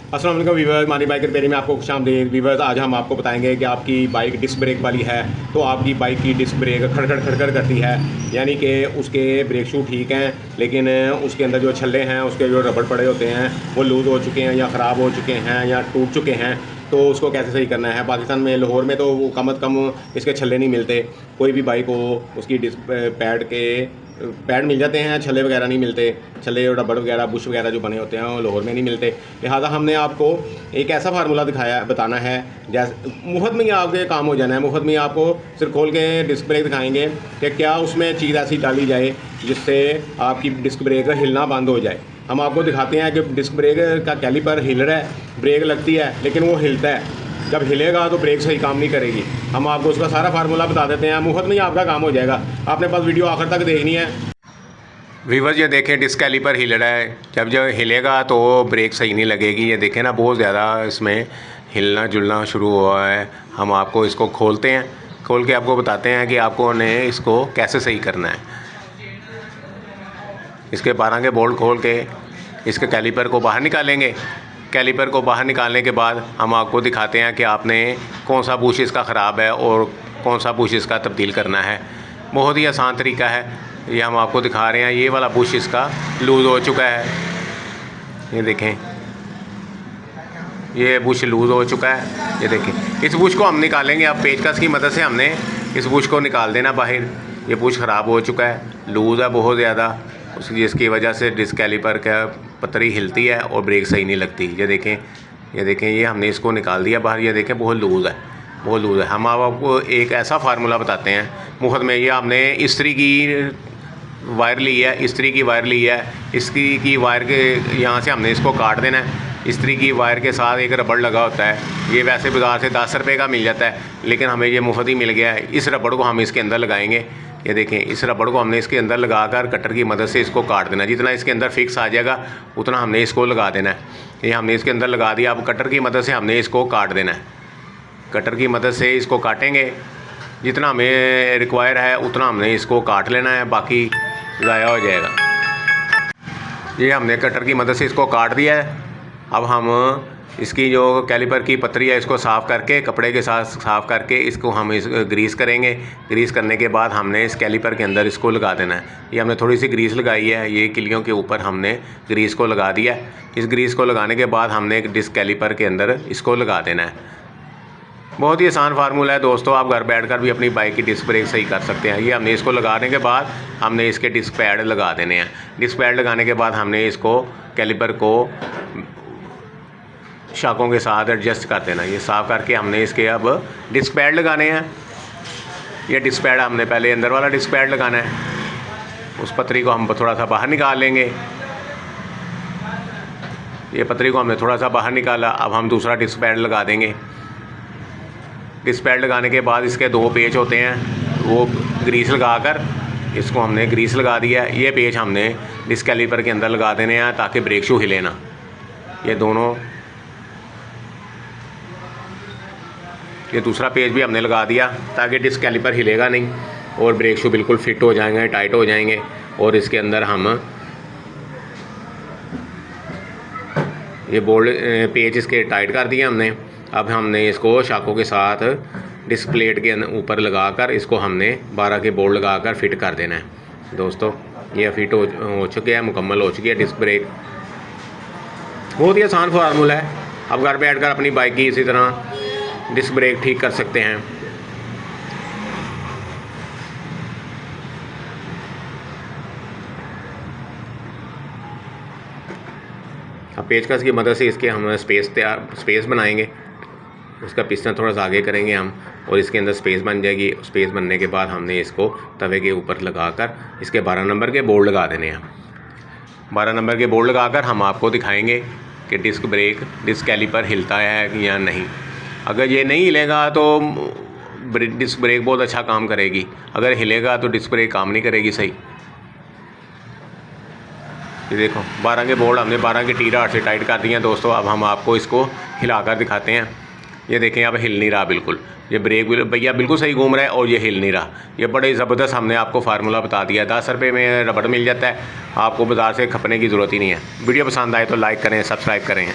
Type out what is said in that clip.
अस्सलाम वालेकुम वीवर्स, हमारी बाइक रिपेयरिंग में आपको खुशामदीद। वीवर्स, आज हम आपको बताएंगे कि आपकी बाइक डिस्क ब्रेक वाली है तो आपकी बाइक की डिस्क ब्रेक खड़खड़ खड़खड़ करती है, यानी कि उसके ब्रेक शू ठीक हैं लेकिन उसके अंदर जो छल्ले हैं, उसके जो रबड़ पड़े होते हैं वो लूज़ हो चुके हैं या ख़राब हो चुके हैं या टूट चुके हैं। तो उसको कैसे सही करना है। पाकिस्तान में लाहौर में तो वो कम अज़ कम इसके छल्ले नहीं मिलते। कोई भी बाइक हो उसकी डिस्क पैड मिल जाते हैं, छल्ले वगैरह नहीं मिलते। छल्ले और रबड़ वगैरह बुश वगैरह जो बने होते हैं वो लाहौर में नहीं मिलते। लिहाजा हमने आपको एक ऐसा फार्मूला बताना है जैसे मुफ्त में ही आपके काम हो जाना है। मुफ्त में ही आपको सिर्फ खोल के डिस्क ब्रेक दिखाएंगे कि क्या उसमें चीज़ ऐसी डाली जाए जिससे आपकी डिस्क ब्रेक हिलना बंद हो जाए। हम आपको दिखाते हैं कि डिस्क ब्रेक का कैलिपर हिल रहा है, ब्रेक लगती है लेकिन वो हिलता है। जब हिलेगा तो ब्रेक सही काम नहीं करेगी। हम आपको उसका सारा फार्मूला बता देते हैं, मुफ्त में ही आपका काम हो जाएगा। आपने बस वीडियो आखिर तक देखनी है। वीवर्स, ये देखें डिस्क कैलिपर हिल रहा है। जब हिलेगा तो ब्रेक सही नहीं लगेगी। ये देखें ना, बहुत ज़्यादा इसमें हिलना जुलना शुरू हुआ है। हम आपको इसको खोलते हैं, खोल के आपको बताते हैं कि आपको ने इसको कैसे सही करना है। इसके 12 के बोल्ट खोल के इसके कैलिपर को बाहर निकालेंगे। कैलिपर को बाहर निकालने के बाद हम आपको दिखाते हैं कि आपने कौन सा बुश इसका ख़राब है और कौन सा बुश इसका तब्दील करना है। बहुत ही आसान तरीका है, ये हम आपको दिखा रहे हैं। ये वाला बुश इसका लूज़ हो चुका है, ये देखें, ये बुश लूज़ हो चुका है। ये देखें, इस बुश को हम निकालेंगे। अब पेचकस की मदद से हमने इस बुश को निकाल देना बाहर। ये बुश ख़राब हो चुका है, लूज़ है बहुत ज़्यादा, जिसकी वजह से डिस्क कैलिपर का पतरी हिलती है और ब्रेक सही नहीं लगती। ये देखें, ये देखें, ये हमने इसको निकाल दिया बाहर। ये देखें, बहुत लूज़ है, बहुत लूज़ है। हम आपको एक ऐसा फार्मूला बताते हैं मुफ्त में। ये हमने इस्त्री की वायर ली है, इस्त्री की वायर ली है। इस्त्री की वायर के यहाँ से हमने इसको काट देना है। इस्त्री की वायर के साथ एक रबड़ लगा होता है। ये वैसे बाज़ार से 10 रुपये का मिल जाता है, लेकिन हमें ये मुफ्त ही मिल गया है। इस रबड़ को हम इसके अंदर लगाएंगे। ये देखें, इस रबड़ को हमने इसके अंदर लगाकर कटर की मदद से इसको काट देना। जितना इसके अंदर फिक्स आ जाएगा उतना हमने इसको लगा देना है। ये हमने इसके अंदर लगा दिया। अब कटर की मदद से हमने इसको काट देना है। कटर की मदद से इसको काटेंगे, जितना हमें रिक्वायर है उतना हमने इसको काट लेना है, बाकी ज़ाया हो जाएगा। ये हमने कटर की मदद से इसको काट दिया है। अब हम इसकी जो कैलिपर की पतरी है इसको साफ़ करके, कपड़े के साथ साफ़ करके इसको हम ग्रीस करेंगे। ग्रीस करने के बाद हमने इस कैलिपर के अंदर इसको लगा देना है। ये हमने थोड़ी सी ग्रीस लगाई है, ये किलियों के ऊपर हमने ग्रीस को लगा दिया है। इस ग्रीस को लगाने के बाद हमने एक डिस्क कैलिपर के अंदर इसको लगा देना है। बहुत ही आसान फार्मूला है दोस्तों, आप घर बैठकर भी अपनी बाइक की डिस्क ब्रेक सही कर सकते हैं। ये हमने इसको लगाने के बाद हमने इसके डिस्क पैड लगा देने हैं। डिस्क पैड लगाने के बाद हमने इसको कैलिपर को शाकों के साथ एडजस्ट कर देना। ये साफ़ करके हमने इसके अब डिस्क पैड लगाने हैं। ये डिस्क पैड हमने पहले अंदर वाला डिस्क पैड लगाना है। उस पतरी को हम थोड़ा सा बाहर निकाल लेंगे। ये पतरी को हमने थोड़ा सा बाहर निकाला। अब हम दूसरा डिस्क पैड लगा देंगे। डिस्क पैड लगाने के बाद इसके 2 पेच होते हैं, वो ग्रीस लगाकर इसको हमने ग्रीस लगा दिया है। ये पेच हमने डिस्क कैलिपर के अंदर लगा देने हैं ताकि ब्रेक शू हिले ना। ये दोनों, ये दूसरा पेज भी हमने लगा दिया ताकि डिस्क कैलिपर हिलेगा नहीं और ब्रेक शू बिल्कुल फिट हो जाएंगे, टाइट हो जाएंगे। और इसके अंदर हम ये बोल्ट पेज इसके टाइट कर दिए हमने। अब हमने इसको शाकों के साथ डिस्क प्लेट के ऊपर लगाकर इसको हमने 12 के बोल्ट लगाकर फिट कर देना है। दोस्तों, ये फिट हो चुके हैं, मुकम्मल हो चुकी है डिस्क ब्रेक। बहुत ही आसान फार्मूला है, अब घर बैठकर अपनी बाइक की इसी तरह डिस्क ब्रेक ठीक कर सकते हैं। अब पेचकस की मदद से इसके हम स्पेस बनाएंगे। उसका पिस्टन थोड़ा सा आगे करेंगे हम और इसके अंदर स्पेस बन जाएगी। स्पेस बनने के बाद हमने इसको तवे के ऊपर लगाकर इसके 12 नंबर के बोल्ट लगा देने हैं। 12 नंबर के बोल्ट लगाकर हम आपको दिखाएंगे कि डिस्क कैलिपर हिलता है या नहीं। अगर ये नहीं हिलेगा तो डिस्क ब्रेक बहुत अच्छा काम करेगी, अगर हिलेगा तो डिस्क ब्रेक काम नहीं करेगी सही। ये देखो, 12 के बोल्ट हमने 12 के टी-रॉड से टाइट कर दिए हैं दोस्तों। अब हम आपको इसको हिलाकर दिखाते हैं। ये देखें, अब हिल नहीं रहा बिल्कुल। ये ब्रेक भैया बिल्कुल सही घूम रहा है और ये हिल नहीं रहा। ये बड़े ज़बरदस्त हमने आपको फार्मूला बता दिया। 10 रुपये में रबड़ मिल जाता है, आपको बाज़ार से खपने की ज़रूरत ही नहीं है। वीडियो पसंद आए तो लाइक करें, सब्सक्राइब करें।